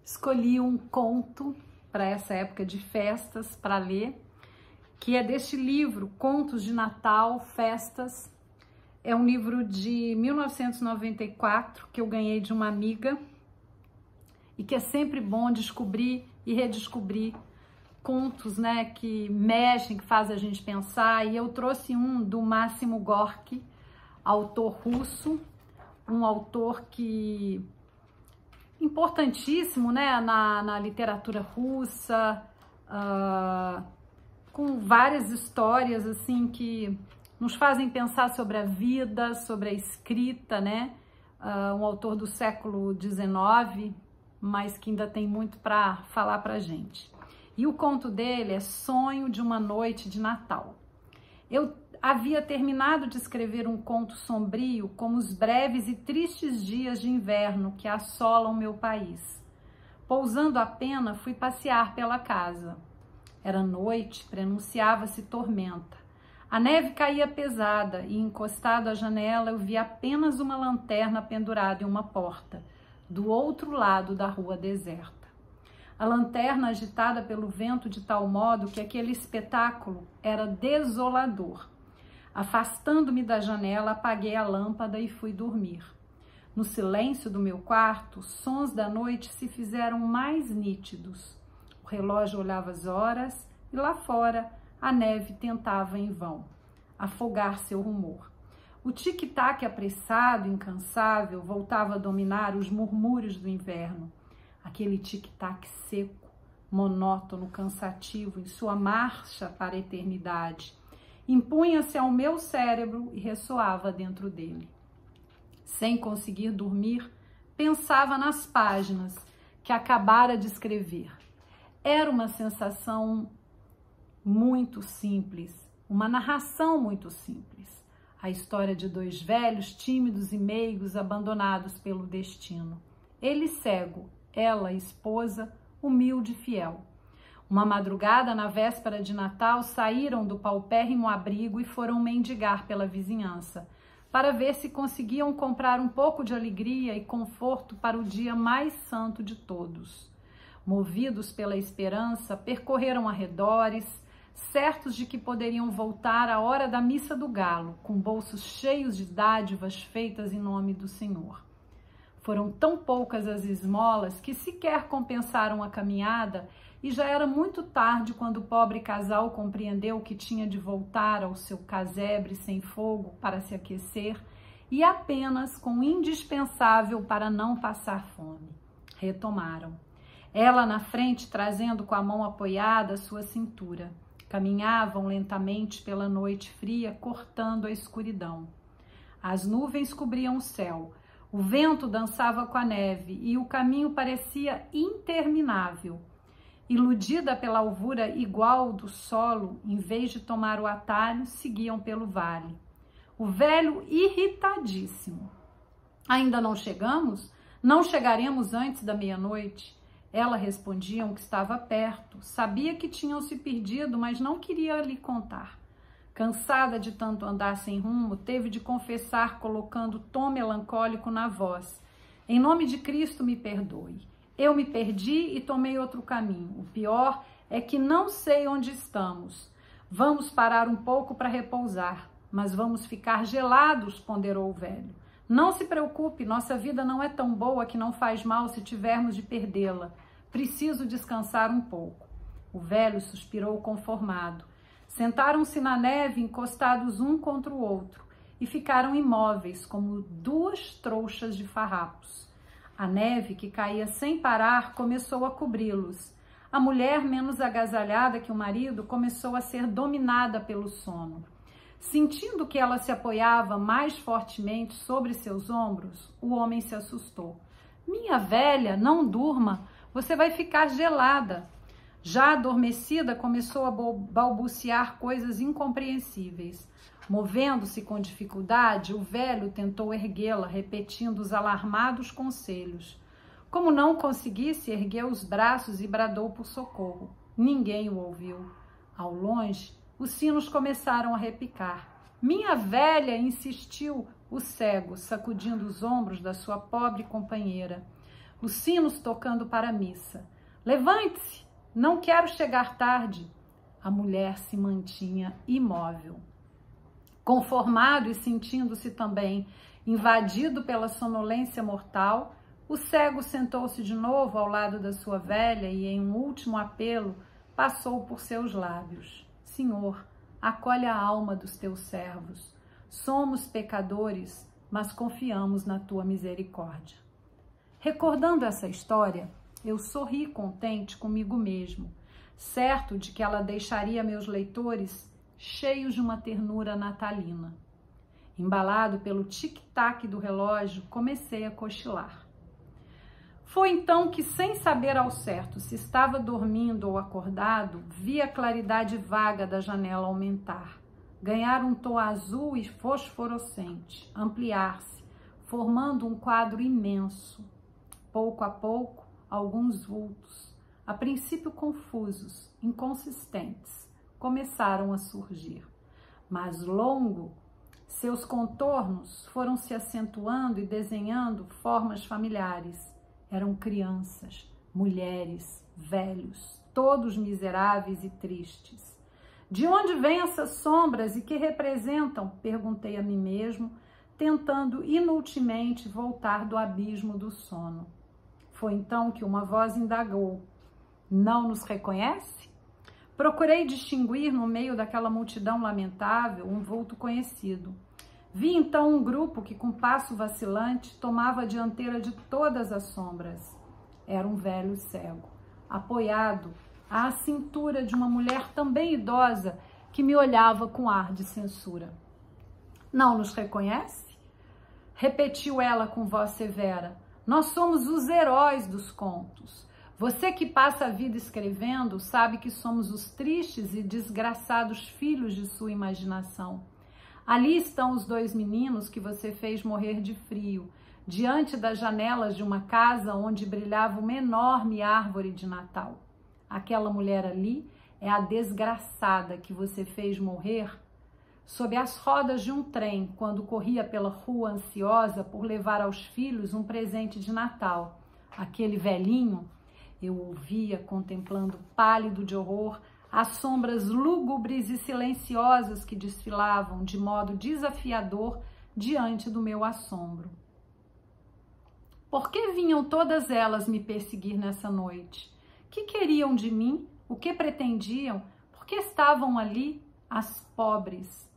escolhi um conto para essa época de festas para ler, que é deste livro, Contos de Natal, Festas. É um livro de 1994 que eu ganhei de uma amiga e que é sempre bom descobrir e redescobrir contos, né, que mexem, que fazem a gente pensar. E eu trouxe um do Máximo Gorki, autor russo, um autor que importantíssimo, né, na literatura russa, com várias histórias assim que nos fazem pensar sobre a vida, sobre a escrita, né? Um autor do século XIX, mas que ainda tem muito para falar para a gente. E o conto dele é Sonho de uma Noite de Natal. Eu havia terminado de escrever um conto sombrio como os breves e tristes dias de inverno que assolam meu país. Pousando a pena, fui passear pela casa. Era noite, prenunciava-se tormenta. A neve caía pesada e, encostado à janela, eu vi apenas uma lanterna pendurada em uma porta, do outro lado da rua deserta. A lanterna agitada pelo vento de tal modo que aquele espetáculo era desolador. Afastando-me da janela, apaguei a lâmpada e fui dormir. No silêncio do meu quarto, os sons da noite se fizeram mais nítidos. O relógio olhava as horas e lá fora a neve tentava em vão afogar seu rumor. O tic-tac apressado, incansável, voltava a dominar os murmúrios do inverno. Aquele tic-tac seco, monótono, cansativo, em sua marcha para a eternidade, impunha-se ao meu cérebro e ressoava dentro dele. Sem conseguir dormir, pensava nas páginas que acabara de escrever. Era uma sensação muito simples, uma narração muito simples. A história de dois velhos, tímidos e meigos, abandonados pelo destino. Ele cego, ela esposa, humilde e fiel. Uma madrugada, na véspera de Natal, saíram do paupérrimo abrigo e foram mendigar pela vizinhança, para ver se conseguiam comprar um pouco de alegria e conforto para o dia mais santo de todos. Movidos pela esperança, percorreram arredores, certos de que poderiam voltar à hora da missa do galo, com bolsos cheios de dádivas feitas em nome do Senhor. Foram tão poucas as esmolas que sequer compensaram a caminhada e já era muito tarde quando o pobre casal compreendeu que tinha de voltar ao seu casebre sem fogo para se aquecer e apenas com o indispensável para não passar fome. Retomaram. Ela na frente, trazendo com a mão apoiada a sua cintura. Caminhavam lentamente pela noite fria, cortando a escuridão. As nuvens cobriam o céu, o vento dançava com a neve e o caminho parecia interminável. Iludida pela alvura igual do solo, em vez de tomar o atalho, seguiam pelo vale. O velho irritadíssimo. Ainda não chegamos? Não chegaremos antes da meia-noite? Ela respondiam que estava perto, sabia que tinham se perdido, mas não queria lhe contar. Cansada de tanto andar sem rumo, teve de confessar colocando tom melancólico na voz. Em nome de Cristo, me perdoe. Eu me perdi e tomei outro caminho. O pior é que não sei onde estamos. Vamos parar um pouco para repousar, mas vamos ficar gelados, ponderou o velho. Não se preocupe, nossa vida não é tão boa que não faz mal se tivermos de perdê-la. Preciso descansar um pouco. O velho suspirou conformado. Sentaram-se na neve, encostados um contra o outro, e ficaram imóveis, como duas trouxas de farrapos. A neve, que caía sem parar, começou a cobri-los. A mulher, menos agasalhada que o marido, começou a ser dominada pelo sono. Sentindo que ela se apoiava mais fortemente sobre seus ombros, o homem se assustou. Minha velha, não durma, você vai ficar gelada. Já adormecida, começou a balbuciar coisas incompreensíveis. Movendo-se com dificuldade, o velho tentou erguê-la, repetindo os alarmados conselhos. Como não conseguisse, ergueu os braços e bradou por socorro. Ninguém o ouviu. Ao longe, os sinos começaram a repicar. Minha velha, insistiu o cego, sacudindo os ombros da sua pobre companheira. os sinos tocando para a missa. Levante-se, não quero chegar tarde. A mulher se mantinha imóvel. Conformado e sentindo-se também invadido pela sonolência mortal, o cego sentou-se de novo ao lado da sua velha e, em um último apelo, passou por seus lábios: Senhor, acolhe a alma dos teus servos. Somos pecadores, mas confiamos na tua misericórdia. Recordando essa história, eu sorri contente comigo mesmo, certo de que ela deixaria meus leitores cheios de uma ternura natalina. Embalado pelo tic-tac do relógio, comecei a cochilar. Foi então que, sem saber ao certo se estava dormindo ou acordado, vi a claridade vaga da janela aumentar, ganhar um tom azul e fosforescente, ampliar-se, formando um quadro imenso. Pouco a pouco, alguns vultos, a princípio confusos, inconsistentes, começaram a surgir. Mas longo, seus contornos foram se acentuando e desenhando formas familiares. Eram crianças, mulheres, velhos, todos miseráveis e tristes. De onde vêm essas sombras e que representam? Perguntei a mim mesmo, tentando inutilmente voltar do abismo do sono. Foi então que uma voz indagou: não nos reconhece? Procurei distinguir no meio daquela multidão lamentável um vulto conhecido. Vi então um grupo que, com passo vacilante, tomava a dianteira de todas as sombras. Era um velho cego, apoiado à cintura de uma mulher também idosa que me olhava com ar de censura. Não nos reconhece? Repetiu ela com voz severa. Nós somos os heróis dos contos. Você que passa a vida escrevendo sabe que somos os tristes e desgraçados filhos de sua imaginação. Ali estão os dois meninos que você fez morrer de frio, diante das janelas de uma casa onde brilhava uma enorme árvore de Natal. Aquela mulher ali é a desgraçada que você fez morrer sob as rodas de um trem, quando corria pela rua ansiosa por levar aos filhos um presente de Natal. Aquele velhinho, eu ouvia contemplando pálido de horror as sombras lúgubres e silenciosas que desfilavam de modo desafiador diante do meu assombro. Por que vinham todas elas me perseguir nessa noite? Que queriam de mim? O que pretendiam? Por que estavam ali as pobres?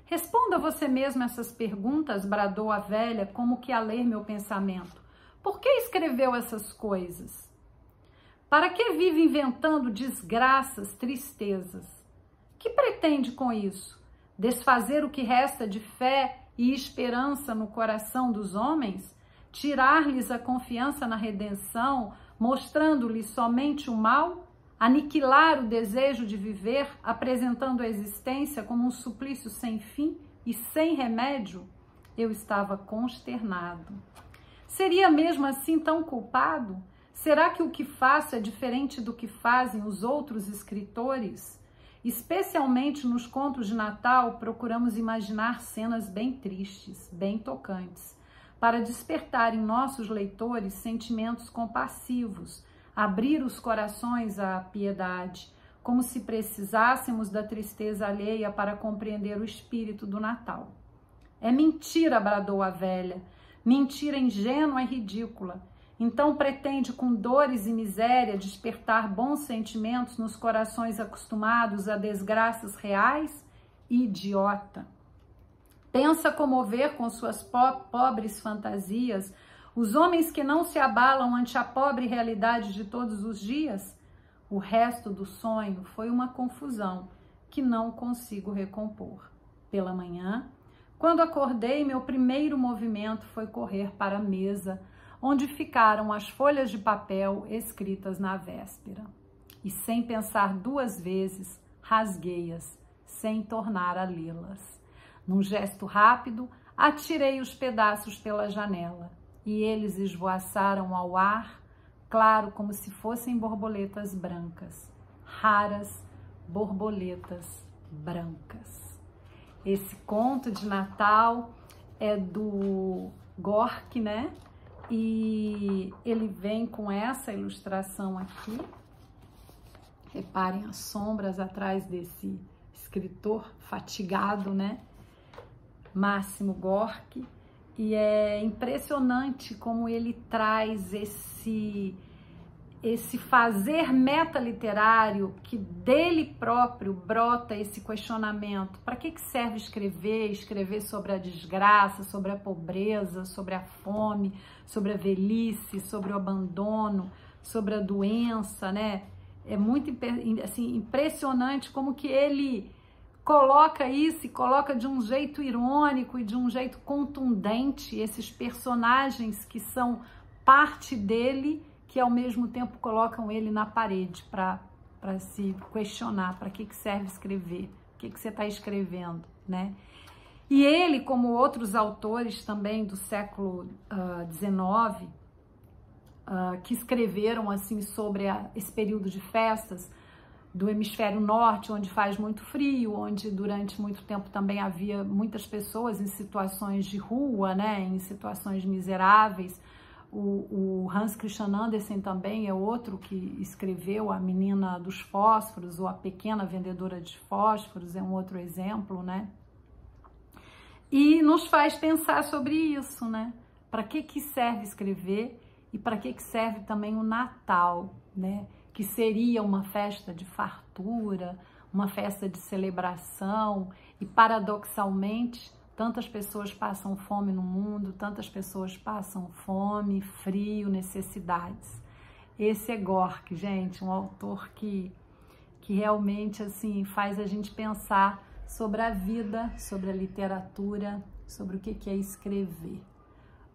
Responda você mesmo essas perguntas, bradou a velha, como que a ler meu pensamento. Por que escreveu essas coisas? Para que vive inventando desgraças, tristezas? Que pretende com isso? Desfazer o que resta de fé e esperança no coração dos homens? Tirar-lhes a confiança na redenção, mostrando-lhes somente o mal? Aniquilar o desejo de viver, apresentando a existência como um suplício sem fim e sem remédio? Eu estava consternado. Seria mesmo assim tão culpado? Será que o que faço é diferente do que fazem os outros escritores? Especialmente nos contos de Natal, procuramos imaginar cenas bem tristes, bem tocantes, para despertar em nossos leitores sentimentos compassivos, abrir os corações à piedade, como se precisássemos da tristeza alheia para compreender o espírito do Natal. É mentira, bradou a velha, mentira ingênua e ridícula. Então pretende com dores e miséria despertar bons sentimentos nos corações acostumados a desgraças reais? Idiota! Pensa comover com suas pobres fantasias os homens que não se abalam ante a pobre realidade de todos os dias? O resto do sonho foi uma confusão que não consigo recompor. Pela manhã, quando acordei, meu primeiro movimento foi correr para a mesa, onde ficaram as folhas de papel escritas na véspera. E sem pensar duas vezes, rasguei-as, sem tornar a lê-las. Num gesto rápido, atirei os pedaços pela janela, e eles esvoaçaram ao ar, claro como se fossem borboletas brancas, raras borboletas brancas. Esse conto de Natal é do Gorky, né? E ele vem com essa ilustração aqui. Reparem as sombras atrás desse escritor fatigado, né? Máximo Gorki. E é impressionante como ele traz esse fazer metaliterário, que dele próprio brota esse questionamento. Para que serve escrever? Escrever sobre a desgraça, sobre a pobreza, sobre a fome, sobre a velhice, sobre o abandono, sobre a doença, né? É muito assim, impressionante como que ele coloca isso e coloca de um jeito irônico e de um jeito contundente esses personagens que são parte dele, que ao mesmo tempo colocam ele na parede para se questionar, para que serve escrever, o que você está escrevendo, né? E ele, como outros autores também do século XIX, que escreveram assim sobre esse período de festas do hemisfério norte, onde faz muito frio, onde durante muito tempo também havia muitas pessoas em situações de rua, né, em situações miseráveis. O Hans Christian Andersen também é outro que escreveu A Menina dos Fósforos, ou A Pequena Vendedora de Fósforos, é um outro exemplo, né? E nos faz pensar sobre isso, né? Para que serve escrever e para que serve também o Natal, né? Que seria uma festa de fartura, uma festa de celebração, e paradoxalmente tantas pessoas passam fome no mundo, tantas pessoas passam fome, frio, necessidades. Esse é Gorki, gente, um autor que realmente assim faz a gente pensar sobre a vida, sobre a literatura, sobre o que é escrever.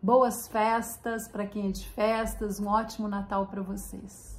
Boas festas para quem é de festas, um ótimo Natal para vocês.